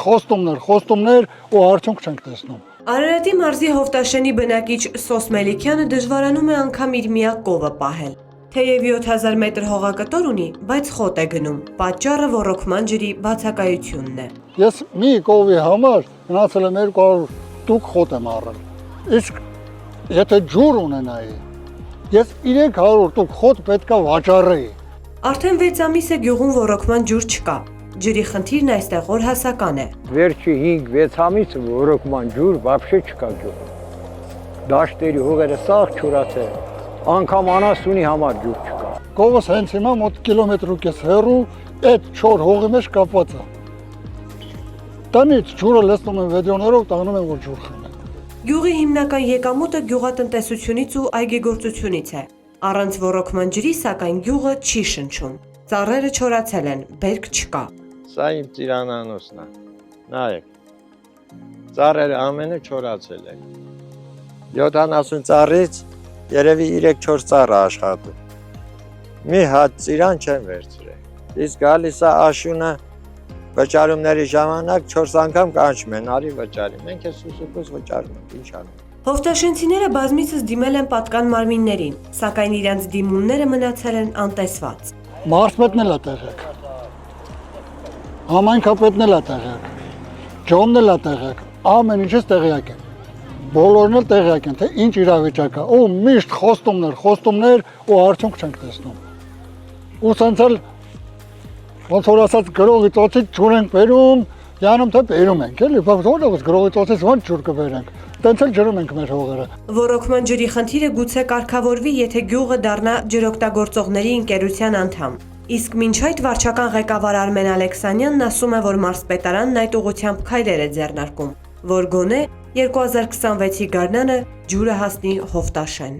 խոստումներ ու արդյունք չենք տեսնում։ Արարատի մարզի Հովտաշենի բնակիչ Սոս Մելիքյանը դժվարանում է անգամ իր միակ կովը պահել։ Թեև 7000 մետր հողակտոր ունի, բայց խոտ է գնում։ Պատճառը ոռոգման ջրի բացակայությունն է։ Ես մի կովի համար գնացել եմ 200 տուկ խոտ եմ առել։ Իսկ եթե ջուր ունենայի, ես 300 տուկ խոտ պետքա վաճառեի։ Արդեն 6 ամիս է գյուղում ոռոգման ջուր չկա։ Ջրի խնդիրն այստեղ օրհասական է։ Վերջի 5-6 ամիս ոռոգման ջուր вообще չկա գյուղում։ Դաշտերի հողերը սաղ չորացել, անգամ անասունի համար ջուր չկա։ Կովս հենց հիմա մոտ կիլոմետր ու կես հեռու այդ չոր հողի մեջ կապված է։ Տնից ջուրը լցնում են վեդրոներով, տանում են որ ջուր խմեն։ Գյուղի հիմնական եկամուտը գյուղատնտեսությունից ու այգեգործությունից է։ Առանց ոռոգման ջրի, սակայն գյուղը չի շնչում։ Ծառերը չորացել են, բերք չկա։ Սա իմ ծիրանանոցն է։ Նայեք։ Ծառերը ամենը չորացել են։ 70 ծառից երևի 3-4 ծառ աշխատում։ Մի հատ ծիրան չեն վերցրել։ Իսկ գալիս է աշունը վճարումների ժամանակ 4 անգամ կանչում են, արի վճարի։ Մենք է սուսուկուս վճարում ենք, ինչ անենք։ Հովտաշենցիները բազմիցս դիմել են պատկան մարմիններին, սակայն իրենց դիմումները մնացել են անտեսված։ Մարզպետն էլ է տեղյակ։ Համայնքապետն էլ է տեղյակ։ Ջոմն էլ է տեղյակ։ Ամեն ինչից տեղյակ են։ Բոլորն էլ տեղյակ են, թե ինչ իրավիճակ է։ Ու միշտ խոստումներ ու արդյունք չենք տեսնում։ Ու սենց էլ ոնց որ ասած գրողի ծոցից ջուր ենք բերում, յանում թե բերում ենք, էլի, բայց որտեղից գրողի ծոցից ոնց ջուր կբերենք։ Տենց էլ ջրում ենք մեր հողերը։ Ոռոգման ջրի խնդիրը գուցե կարգավորվի, եթե գյուղը դառնա ջրօգտագործողների ընկերության անդամ։ Իսկ մինչ այդ վարչական ղեկավար Արմեն Ալեքսանյանն ասում է, որ մարզպետարանն այդ ուղղությամբ քայլեր է ձեռնարկում, որ գոնե 2026-ի գարնանը ջուրը հասնի Հովտաշեն։